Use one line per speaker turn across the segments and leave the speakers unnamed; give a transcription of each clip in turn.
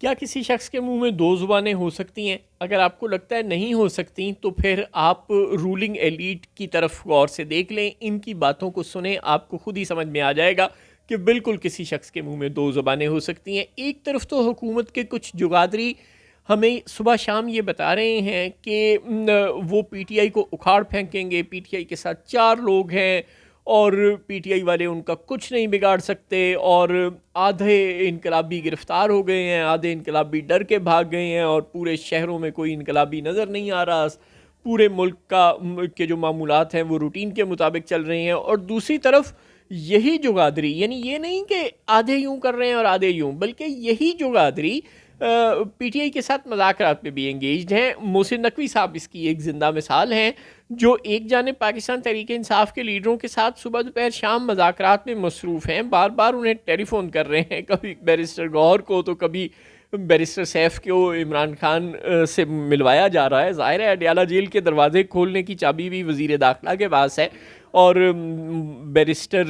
क्या किसी शख्स के मुंह में दो ज़ुबानें हो सकती हैं? अगर आपको लगता है नहीं हो सकती, तो फिर आप रूलिंग एलीट की तरफ गौर से देख लें, इनकी बातों को सुनें, आपको खुद ही समझ में आ जाएगा कि बिल्कुल किसी शख्स के मुंह में दो ज़ुबानें हो सकती हैं। एक तरफ तो हुकूमत के कुछ जुगादरी हमें सुबह शाम ये बता रहे हैं कि वो पीटीआई को उखाड़ फेंकेंगे, पीटीआई के साथ चार लोग हैं और पीटीआई वाले उनका कुछ नहीं बिगाड़ सकते, और आधे इनकलाबी गिरफ्तार हो गए हैं, आधे इनकलाबी डर के भाग गए हैं और पूरे शहरों में कोई इनकलाबी नज़र नहीं आ रहा। पूरे मुल्क के जो मामूलात हैं वो रूटीन के मुताबिक चल रहे हैं। और दूसरी तरफ यही जुगादरी, यानी ये नहीं कि आधे यूं कर रहे हैं और आधे यूं, बल्कि यही जुगादरी पीटीआई के साथ मज़ाकरात में भी एंगेज्ड हैं। मोहसिन नकवी साहब इसकी एक ज़िंदा मिसाल हैं, जो एक जानिब पाकिस्तान तहरीक इंसाफ के लीडरों के साथ सुबह दोपहर शाम मज़ाकरात में मसरूफ़ हैं, बार बार उन्हें टेलीफोन कर रहे हैं, कभी बैरिस्टर गौहर को तो कभी बैरिस्टर सैफ को इमरान खान से मिलवाया जा रहा है। ज़ाहिर है अडयाला जेल के दरवाजे खोलने की चाबी भी वज़ीर दाखिला के पास है, और बैरिस्टर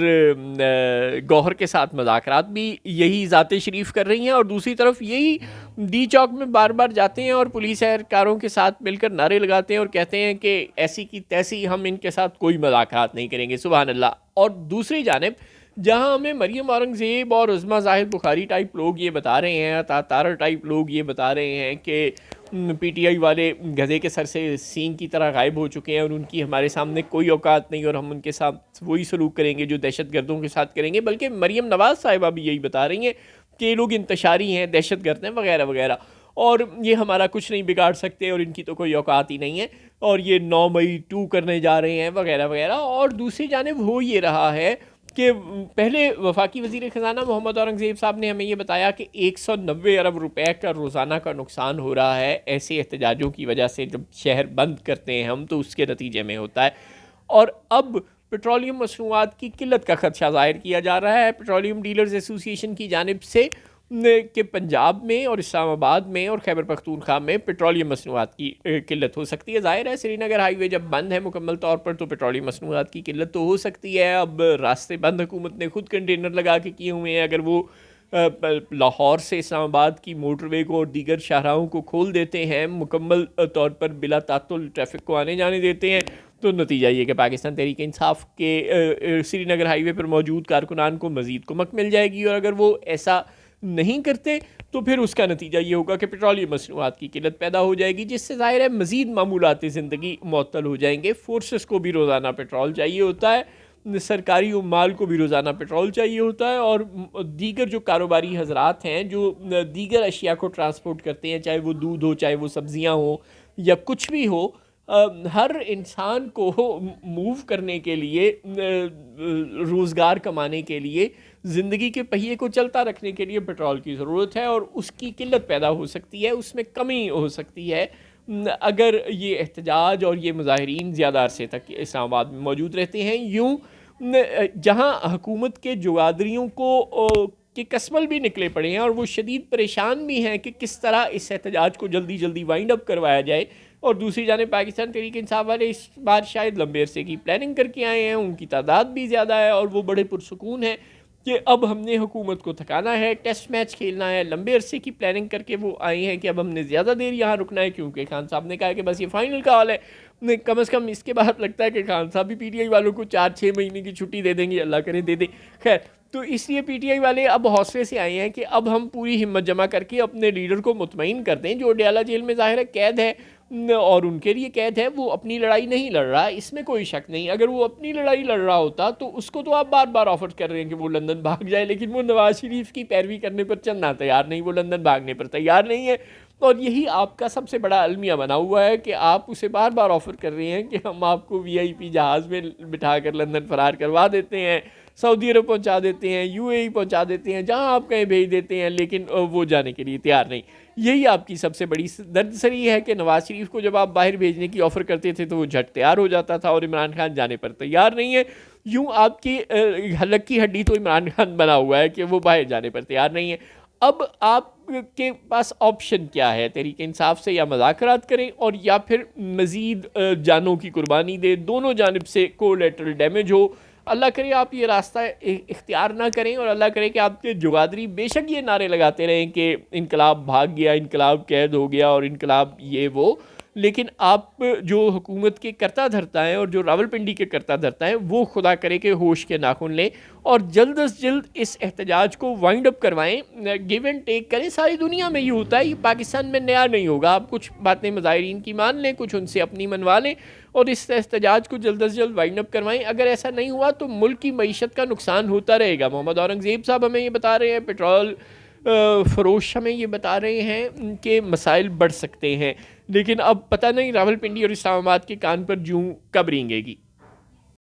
गौहर के साथ मज़ाकरात भी यही ज़ाते शरीफ कर रही हैं, और दूसरी तरफ यही डी चौक में बार बार जाते हैं और पुलिस एहलकारों के साथ मिलकर नारे लगाते हैं और कहते हैं कि ऐसी की तैसी हम इनके साथ कोई मज़ाकरात नहीं करेंगे। सुभान अल्लाह। और दूसरी जानिब जहां हमें मरियम औरंगज़ेब और उज़्मा ज़ाहिद बुखारी टाइप लोग ये बता रहे हैं, तारा टाइप लोग ये बता रहे हैं कि पीटीआई वाले गधे के सर से सींग की तरह गायब हो चुके हैं और उनकी हमारे सामने कोई औकात नहीं, और हम उनके साथ वही सलूक करेंगे जो दहशतगर्दों के साथ करेंगे। बल्कि मरियम नवाज़ साहिबा भी यही बता रही हैं कि ये लोग इंतशारी हैं, दहशतगर्द हैं, वगैरह वगैरह, और ये हमारा कुछ नहीं बिगाड़ सकते और इनकी तो कोई औकात ही नहीं है, और ये 9 मई 2 करने जा रहे हैं, वगैरह वगैरह। और दूसरी जानिब हो ये रहा है कि पहले वफाकी वज़ीर ख़ज़ाना मोहम्मद औरंगज़ेब साहब ने हमें ये बताया कि 190 अरब रुपए का रोज़ाना का नुकसान हो रहा है ऐसे एहतजाजों की वजह से। जब शहर बंद करते हैं हम तो उसके नतीजे में होता है। और अब पेट्रोलियम मसनूआत की किल्लत का खदशा ज़ाहिर किया जा रहा है पेट्रोलियम डीलर्स एसोसिएशन की जानिब से कि पंजाब में और इस्लामाबाद में और खैबर पख्तूनख्वा में पेट्रोलियम मसनूआत की किल्लत हो सकती है। ज़ाहिर है श्रीनगर हाईवे जब बंद है मुकम्मल तौर पर तो पेट्रोलियम मसनूआत की किल्लत तो हो सकती है। अब रास्ते बंद हुकूमत ने खुद कंटेनर लगा के किए हुए हैं, अगर वो लाहौर से इस्लामाबाद की मोटरवे को और दीगर शाहराहों को खोल देते हैं, मुकम्मल तौर पर बिला तातुल ट्रैफिक को आने जाने देते हैं, तो नतीजा ये कि पाकिस्तान तहरीक इंसाफ के श्रीनगर हाईवे पर मौजूद कारकुनान को मज़ीद कुमक मिल जाएगी। और अगर वो ऐसा नहीं करते तो फिर उसका नतीजा ये होगा कि पेट्रोलियम मसनूआत की किल्लत पैदा हो जाएगी, जिससे ज़ाहिर है मज़ीद मामूलाती ज़िंदगी मुअत्तल हो जाएंगे। फोर्सेस को भी रोज़ाना पेट्रोल चाहिए होता है, सरकारी माल को भी रोज़ाना पेट्रोल चाहिए होता है, और दीगर जो कारोबारी हजरात हैं जो दीगर अशिया को ट्रांसपोर्ट करते हैं, चाहे वो दूध हो, चाहे वो सब्ज़ियाँ हो या कुछ भी हो, हर इंसान को मूव करने के लिए, रोज़गार कमाने के लिए, ज़िंदगी के पहिए को चलता रखने के लिए पेट्रोल की ज़रूरत है, और उसकी किल्लत पैदा हो सकती है, उसमें कमी हो सकती है अगर ये एहतजाज और ये मुजाहिरीन ज़्यादा अरसे तक इस्लामाबाद में मौजूद रहते हैं। यूँ जहाँ हुकूमत के जुगादरियों को के कसमल भी निकले पड़े हैं और वो शदीद परेशान भी हैं कि किस तरह इस एहतजाज को जल्दी जल्दी वाइंड अप करवाया जाए, और दूसरी जानिब पाकिस्तान तहरीक इंसाफ वाले इस बार शायद लंबे अरसे की प्लानिंग करके आए हैं, उनकी तादाद भी ज़्यादा है और वो बड़े पुरसुकून हैं कि अब हमने हुकूमत को थकाना है, टेस्ट मैच खेलना है। लंबे अरसे की प्लानिंग करके वो आए हैं कि अब हमने ज़्यादा देर यहाँ रुकना है, क्योंकि खान साहब ने कहा है कि बस ये फाइनल कॉल है। कम अज़ कम इसके बाद लगता है कि खान साहब भी पीटीआई वालों को 4-6 महीने की छुट्टी दे देंगे, अल्लाह करे दे दे। खैर, तो इसलिए पीटीआई वाले अब हौसले से आए हैं कि अब हम पूरी हिम्मत जमा करके अपने लीडर को मुतमईन कर दें, जो अडयाला जेल में ज़ाहिर है कैद है, और उनके लिए कैद है, वो अपनी लड़ाई नहीं लड़ रहा, इसमें कोई शक नहीं। अगर वो अपनी लड़ाई लड़ रहा होता तो उसको तो आप बार बार ऑफर कर रहे हैं कि वो लंदन भाग जाए, लेकिन वो नवाज शरीफ की पैरवी करने पर चलना तैयार नहीं, वो लंदन भागने पर तैयार नहीं है। और यही आपका सबसे बड़ा अलमिया बना हुआ है कि आप उसे बार बार ऑफ़र कर रहे हैं कि हम आपको वीआईपी जहाज़ में बिठा कर लंदन फ़रार करवा देते हैं, सऊदी अरब पहुंचा देते हैं, यूएई पहुंचा देते हैं, जहां आप कहीं भेज देते हैं, लेकिन वो जाने के लिए तैयार नहीं। यही आपकी सबसे बड़ी दर्दसरी है कि नवाज शरीफ को जब आप बाहर भेजने की ऑफ़र करते थे तो वो झट तैयार हो जाता था, और इमरान खान जाने पर तैयार नहीं है। यूँ आपकी हलक की हड्डी तो इमरान खान बना हुआ है कि वो बाहर जाने पर तैयार नहीं है। अब आपके पास ऑप्शन क्या है? तहरीक इंसाफ से या मुज़ाकरात करें और या फिर मज़ीद जानों की कुर्बानी दे, दोनों जानिब से कोलैटरल डैमेज हो, अल्लाह करे आप ये रास्ता इख्तियार ना करें, और अल्लाह करे कि आपके जुगादरी बेशक ये नारे लगाते रहें कि इनकलाब भाग गया, इनकलाब कैद हो गया और इनकलाब ये वो, लेकिन आप जो हुकूमत के करता धरता हैं और जो रावलपिंडी के करता धरता हैं वो खुदा करे कि होश के नाखून लें और जल्द अज जल्द इस एहतजाज को वाइंड अप करवाएं, गिव एंड टेक करें। सारी दुनिया में ये होता है, ये पाकिस्तान में नया नहीं होगा। आप कुछ बातें मुजाहिरीन की मान लें, कुछ उनसे अपनी मनवा लें और इस एहतजाज को जल्द अज जल्द वाइंड अप करवाएं। अगर ऐसा नहीं हुआ तो मुल्क की मईशत का नुकसान होता रहेगा। मोहम्मद औरंगज़ेब साहब हमें ये बता रहे हैं, पेट्रोल फ़रोश हमें ये बता रहे हैं कि मसाइल बढ़ सकते हैं, लेकिन अब पता नहीं रावलपिंडी और इस्लामाबाद के कान पर जूं कब रेंगेगी।